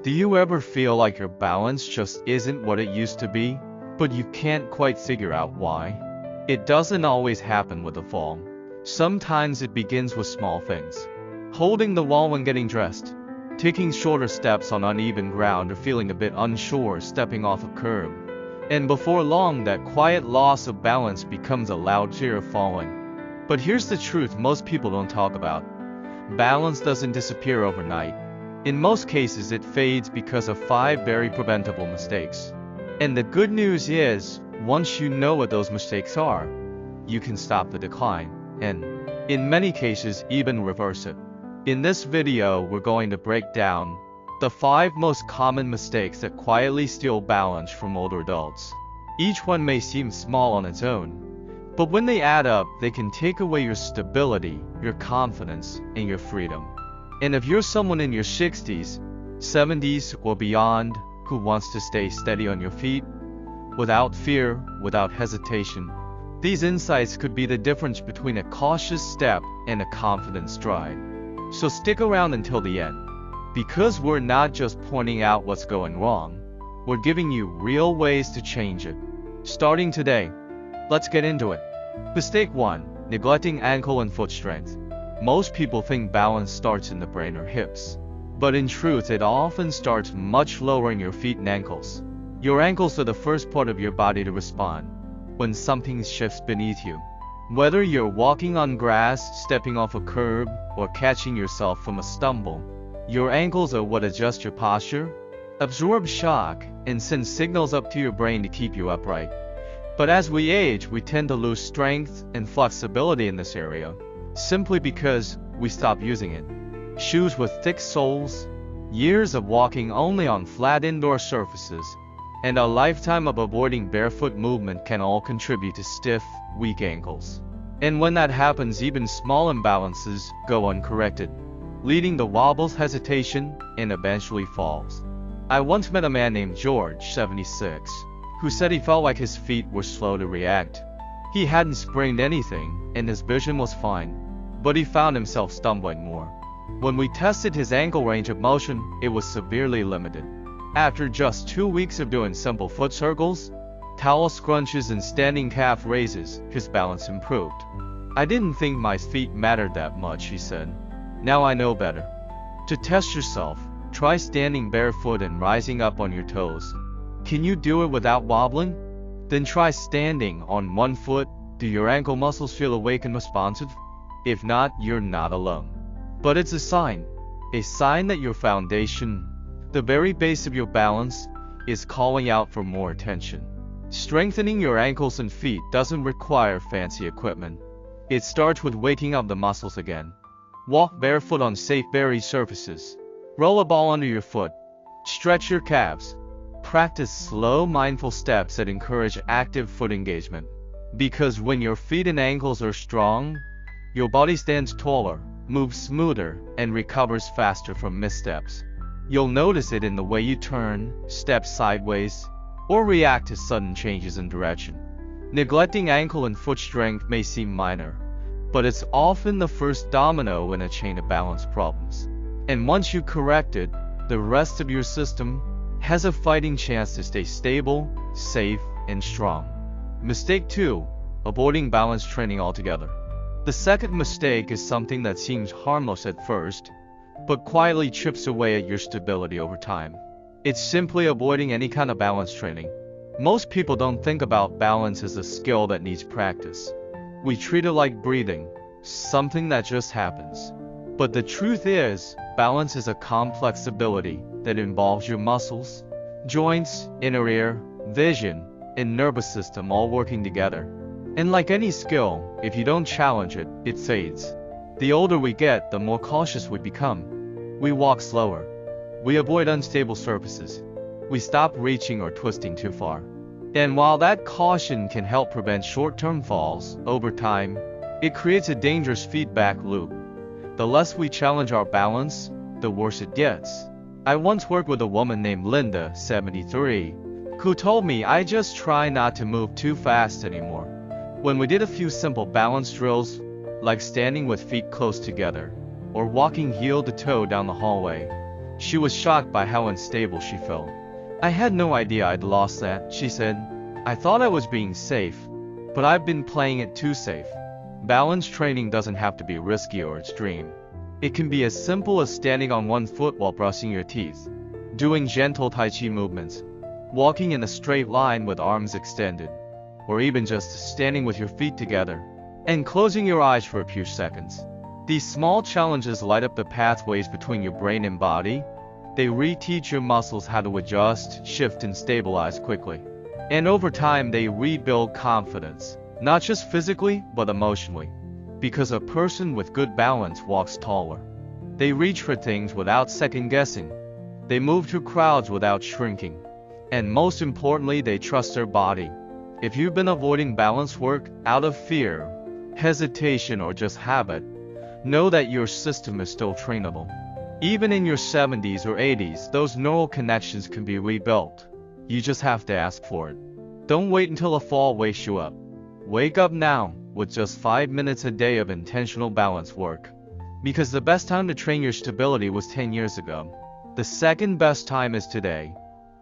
Do you ever feel like your balance just isn't what it used to be, but you can't quite figure out why? It doesn't always happen with a fall. Sometimes it begins with small things. Holding the wall when getting dressed, taking shorter steps on uneven ground, or feeling a bit unsure stepping off a curb. And before long, that quiet loss of balance becomes a loud fear of falling. But here's the truth most people don't talk about. Balance doesn't disappear overnight. In most cases, it fades because of 5 very preventable mistakes. And the good news is, once you know what those mistakes are, you can stop the decline, and, in many cases, even reverse it. In this video, we're going to break down the 5 most common mistakes that quietly steal balance from older adults. Each one may seem small on its own, but when they add up, they can take away your stability, your confidence, and your freedom. And if you're someone in your 60s, 70s, or beyond who wants to stay steady on your feet, without fear, without hesitation, these insights could be the difference between a cautious step and a confident stride. So stick around until the end, because we're not just pointing out what's going wrong, we're giving you real ways to change it. Starting today, let's get into it. Mistake 1. Neglecting ankle and foot strength. Most people think balance starts in the brain or hips, but in truth it often starts much lower in your feet and ankles. Your ankles are the first part of your body to respond when something shifts beneath you. Whether you're walking on grass, stepping off a curb, or catching yourself from a stumble, your ankles are what adjust your posture, absorb shock, and send signals up to your brain to keep you upright. But as we age, we tend to lose strength and flexibility in this area, simply because we stop using it. Shoes with thick soles, years of walking only on flat indoor surfaces, and a lifetime of avoiding barefoot movement can all contribute to stiff, weak ankles. And when that happens, even small imbalances go uncorrected, leading to wobbles, hesitation, and eventually falls. I once met a man named George, 76, who said he felt like his feet were slow to react. He hadn't sprained anything, and his vision was fine, but he found himself stumbling more. When we tested his ankle range of motion, it was severely limited. After just 2 weeks of doing simple foot circles, towel scrunches, and standing calf raises, his balance improved. I didn't think my feet mattered that much, he said. Now I know better. To test yourself, try standing barefoot and rising up on your toes. Can you do it without wobbling? Then try standing on one foot. Do your ankle muscles feel awake and responsive? If not, you're not alone. But it's a sign that your foundation, the very base of your balance, is calling out for more attention. Strengthening your ankles and feet doesn't require fancy equipment. It starts with waking up the muscles again. Walk barefoot on safe, buried surfaces. Roll a ball under your foot. Stretch your calves. Practice slow, mindful steps that encourage active foot engagement. Because when your feet and ankles are strong, your body stands taller, moves smoother, and recovers faster from missteps. You'll notice it in the way you turn, step sideways, or react to sudden changes in direction. Neglecting ankle and foot strength may seem minor, but it's often the first domino in a chain of balance problems. And once you correct it, the rest of your system has a fighting chance to stay stable, safe, and strong. Mistake 2. Avoiding balance training altogether. The second mistake is something that seems harmless at first, but quietly chips away at your stability over time. It's simply avoiding any kind of balance training. Most people don't think about balance as a skill that needs practice. We treat it like breathing, something that just happens. But the truth is, balance is a complex ability that involves your muscles, joints, inner ear, vision, and nervous system all working together. And like any skill, if you don't challenge it, it fades. The older we get, the more cautious we become. We walk slower. We avoid unstable surfaces. We stop reaching or twisting too far. And while that caution can help prevent short-term falls, over time, it creates a dangerous feedback loop. The less we challenge our balance, the worse it gets. I once worked with a woman named Linda, 73, who told me, "I just try not to move too fast anymore." When we did a few simple balance drills, like standing with feet close together, or walking heel to toe down the hallway, She was shocked by how unstable she felt. "I had no idea I'd lost that," she said. "I thought I was being safe, but I've been playing it too safe." Balance training doesn't have to be risky or extreme. It can be as simple as standing on one foot while brushing your teeth, doing gentle Tai Chi movements, walking in a straight line with arms extended, or even just standing with your feet together and closing your eyes for a few seconds. These small challenges light up the pathways between your brain and body. They reteach your muscles how to adjust, shift, and stabilize quickly. And over time, they rebuild confidence, not just physically, but emotionally. Because a person with good balance walks taller. They reach for things without second guessing. They move through crowds without shrinking. And most importantly, they trust their body. If you've been avoiding balance work out of fear, hesitation, or just habit, know that your system is still trainable. Even in your 70s or 80s, those neural connections can be rebuilt. You just have to ask for it. Don't wait until a fall wakes you up. Wake up now with just 5 minutes a day of intentional balance work. Because the best time to train your stability was 10 years ago. The second best time is today.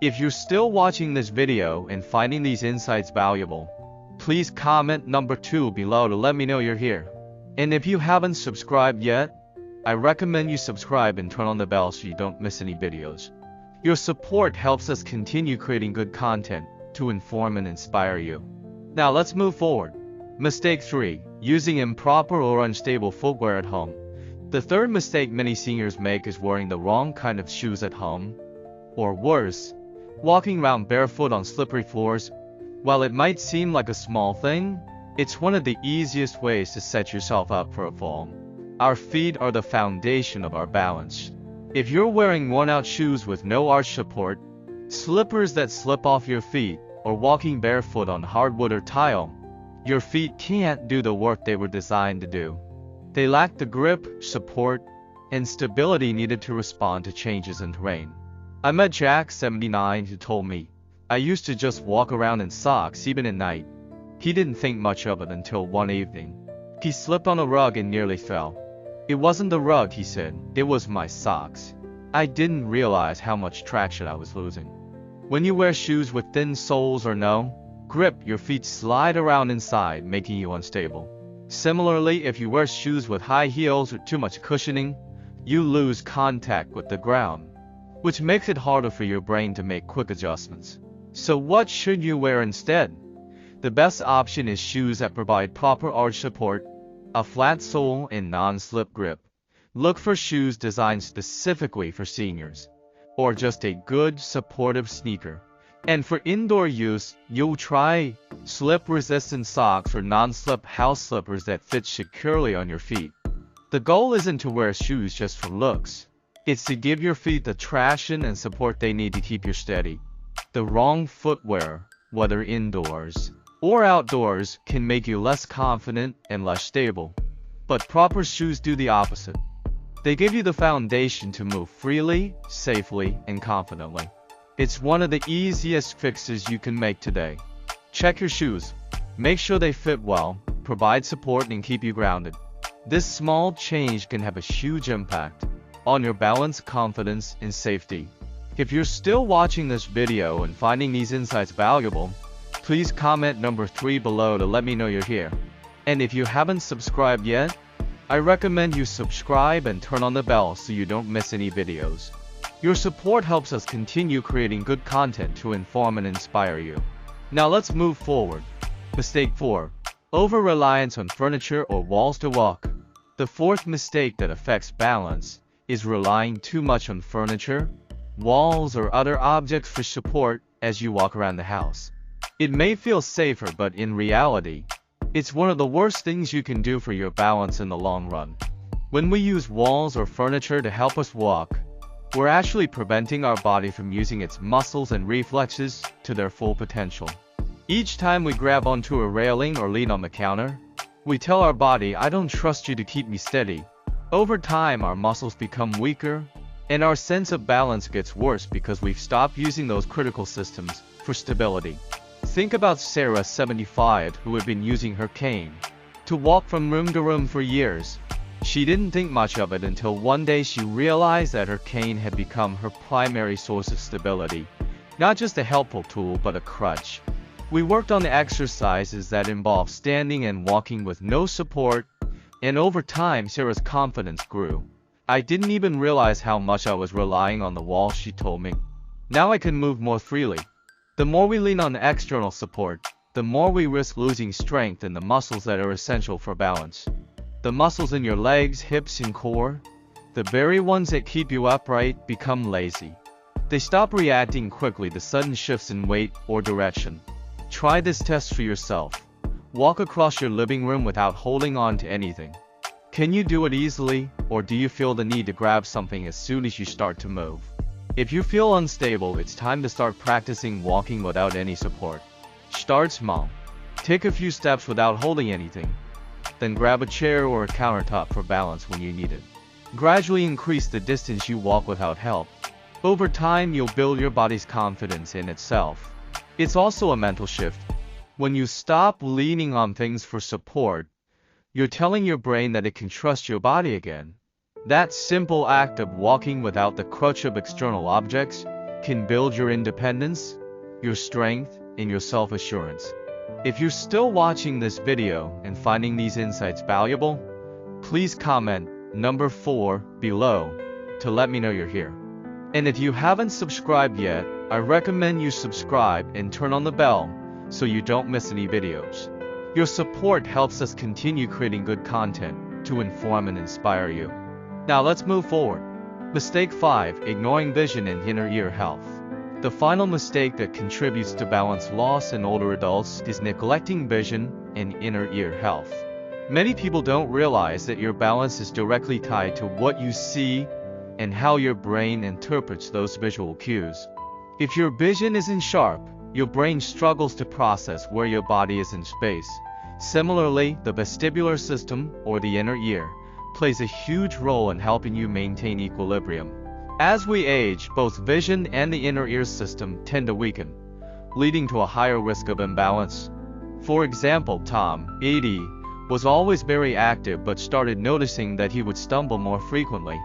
If you're still watching this video and finding these insights valuable, please comment number 2 below to let me know you're here. And if you haven't subscribed yet, I recommend you subscribe and turn on the bell so you don't miss any videos. Your support helps us continue creating good content to inform and inspire you. Now let's move forward. Mistake 3. Using improper or unstable footwear at home. The third mistake many seniors make is wearing the wrong kind of shoes at home. Or worse, walking around barefoot on slippery floors. While it might seem like a small thing, it's one of the easiest ways to set yourself up for a fall. Our feet are the foundation of our balance. If you're wearing worn-out shoes with no arch support, slippers that slip off your feet, or walking barefoot on hardwood or tile, your feet can't do the work they were designed to do. They lack the grip, support, and stability needed to respond to changes in terrain. I met Jack, 79, who told me, "I used to just walk around in socks even at night." He didn't think much of it until one evening. He slipped on a rug and nearly fell. "It wasn't the rug," he said, "it was my socks. I didn't realize how much traction I was losing." When you wear shoes with thin soles or no grip, your feet slide around inside, making you unstable. Similarly, if you wear shoes with high heels or too much cushioning, you lose contact with the ground, which makes it harder for your brain to make quick adjustments. So what should you wear instead? The best option is shoes that provide proper arch support, a flat sole, and non-slip grip. Look for shoes designed specifically for seniors, or just a good, supportive sneaker. And for indoor use, you'll try slip-resistant socks or non-slip house slippers that fit securely on your feet. The goal isn't to wear shoes just for looks. It's to give your feet the traction and support they need to keep you steady. The wrong footwear, whether indoors or outdoors, can make you less confident and less stable. But proper shoes do the opposite. They give you the foundation to move freely, safely, and confidently. It's one of the easiest fixes you can make today. Check your shoes. Make sure they fit well, provide support, and keep you grounded. This small change can have a huge impact on your balance, confidence, and safety. If you're still watching this video and finding these insights valuable, please comment number 3 below to let me know you're here. And if you haven't subscribed yet, I recommend you subscribe and turn on the bell so you don't miss any videos. Your support helps us continue creating good content to inform and inspire you. Now let's move forward. Mistake 4. Over-reliance on furniture or walls to walk. The fourth mistake that affects balance is relying too much on furniture, walls, or other objects for support as you walk around the house. It may feel safer, but in reality, it's one of the worst things you can do for your balance in the long run. When we use walls or furniture to help us walk, we're actually preventing our body from using its muscles and reflexes to their full potential. Each time we grab onto a railing or lean on the counter, we tell our body, "I don't trust you to keep me steady." Over time, our muscles become weaker, and our sense of balance gets worse because we've stopped using those critical systems for stability. Think about Sarah, 75, who had been using her cane to walk from room to room for years. She didn't think much of it until one day she realized that her cane had become her primary source of stability, not just a helpful tool but a crutch. We worked on the exercises that involved standing and walking with no support, and over time Sarah's confidence grew. I didn't even realize how much I was relying on the wall, she told me. Now I can move more freely. The more we lean on external support, the more we risk losing strength in the muscles that are essential for balance. The muscles in your legs, hips, and core, the very ones that keep you upright, become lazy. They stop reacting quickly to sudden shifts in weight or direction. Try this test for yourself. Walk across your living room without holding on to anything. Can you do it easily, or do you feel the need to grab something as soon as you start to move? If you feel unstable, it's time to start practicing walking without any support. Start small. Take a few steps without holding anything. Then grab a chair or a countertop for balance when you need it. Gradually increase the distance you walk without help. Over time, you'll build your body's confidence in itself. It's also a mental shift. When you stop leaning on things for support, you're telling your brain that it can trust your body again. That simple act of walking without the crutch of external objects can build your independence, your strength, and your self-assurance. If you're still watching this video and finding these insights valuable, please comment number 4 below to let me know you're here. And if you haven't subscribed yet, I recommend you subscribe and turn on the bell so you don't miss any videos. Your support helps us continue creating good content to inform and inspire you. Now let's move forward. Mistake 5. Ignoring vision and inner ear health. The final mistake that contributes to balance loss in older adults is neglecting vision and inner ear health. Many people don't realize that your balance is directly tied to what you see and how your brain interprets those visual cues. If your vision isn't sharp, your brain struggles to process where your body is in space. Similarly, the vestibular system, or the inner ear, plays a huge role in helping you maintain equilibrium. As we age, both vision and the inner ear system tend to weaken, leading to a higher risk of imbalance. For example, Tom, 80, was always very active but started noticing that he would stumble more frequently,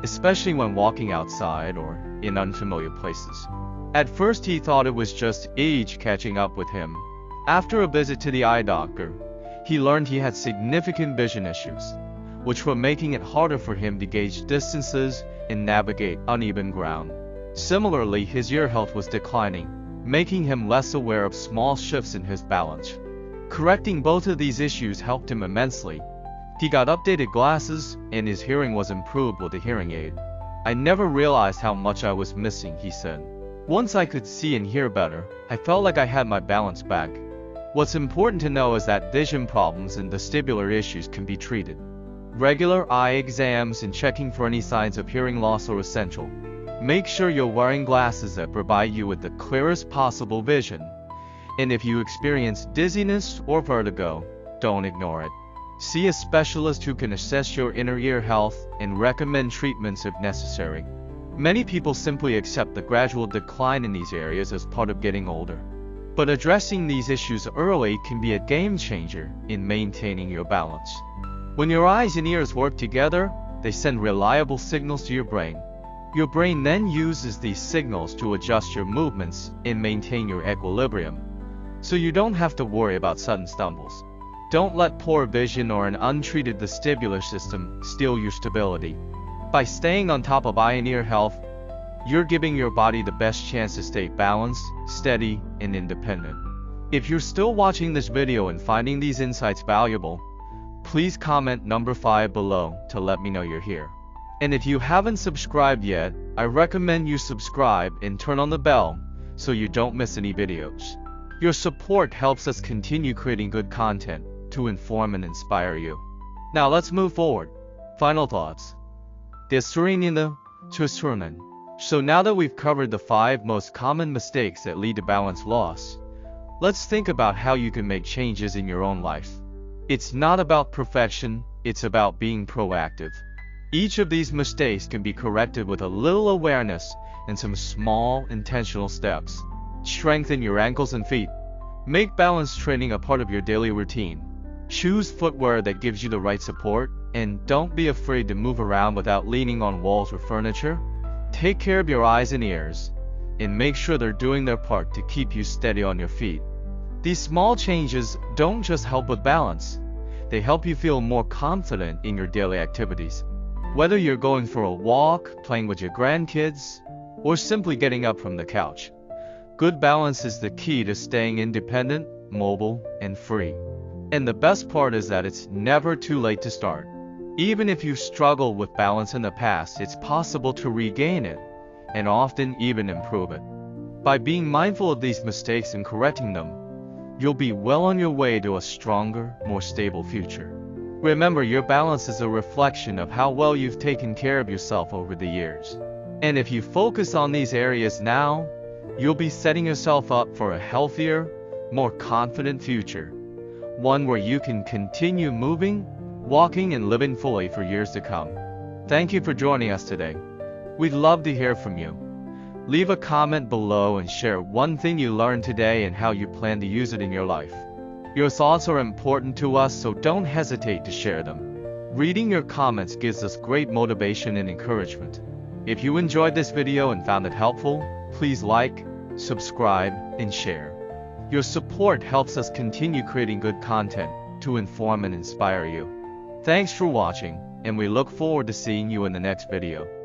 especially when walking outside or in unfamiliar places. At first he thought it was just age catching up with him. After a visit to the eye doctor, he learned he had significant vision issues, which were making it harder for him to gauge distances and navigate uneven ground. Similarly, his ear health was declining, making him less aware of small shifts in his balance. Correcting both of these issues helped him immensely. He got updated glasses, and his hearing was improved with a hearing aid. I never realized how much I was missing, he said. Once I could see and hear better, I felt like I had my balance back. What's important to know is that vision problems and vestibular issues can be treated. Regular eye exams and checking for any signs of hearing loss are essential. Make sure you're wearing glasses that provide you with the clearest possible vision. And if you experience dizziness or vertigo, don't ignore it. See a specialist who can assess your inner ear health and recommend treatments if necessary. Many people simply accept the gradual decline in these areas as part of getting older. But addressing these issues early can be a game changer in maintaining your balance. When your eyes and ears work together, they send reliable signals to your brain. Your brain then uses these signals to adjust your movements and maintain your equilibrium, so you don't have to worry about sudden stumbles. Don't let poor vision or an untreated vestibular system steal your stability. By staying on top of eye and ear health, you're giving your body the best chance to stay balanced, steady, and independent. If you're still watching this video and finding these insights valuable, please comment number 5 below to let me know you're here. And if you haven't subscribed yet, I recommend you subscribe and turn on the bell so you don't miss any videos. Your support helps us continue creating good content to inform and inspire you. Now let's move forward. Final thoughts. So now that we've covered the 5 most common mistakes that lead to balance loss, let's think about how you can make changes in your own life. It's not about perfection, it's about being proactive. Each of these mistakes can be corrected with a little awareness and some small, intentional steps. Strengthen your ankles and feet. Make balance training a part of your daily routine. Choose footwear that gives you the right support And don't be afraid to move around without leaning on walls or furniture. Take care of your eyes and ears, and make sure they're doing their part to keep you steady on your feet. These small changes don't just help with balance, they help you feel more confident in your daily activities. Whether you're going for a walk, playing with your grandkids, or simply getting up from the couch, good balance is the key to staying independent, mobile, and free. And the best part is that it's never too late to start. Even if you've struggled with balance in the past, it's possible to regain it, and often even improve it. By being mindful of these mistakes and correcting them, you'll be well on your way to a stronger, more stable future. Remember, your balance is a reflection of how well you've taken care of yourself over the years. And if you focus on these areas now, you'll be setting yourself up for a healthier, more confident future. One where you can continue moving, walking, and living fully for years to come. Thank you for joining us today. We'd love to hear from you. Leave a comment below and share one thing you learned today and how you plan to use it in your life. Your thoughts are important to us, so don't hesitate to share them. Reading your comments gives us great motivation and encouragement. If you enjoyed this video and found it helpful, please like, subscribe, and share. Your support helps us continue creating good content to inform and inspire you. Thanks for watching, and we look forward to seeing you in the next video.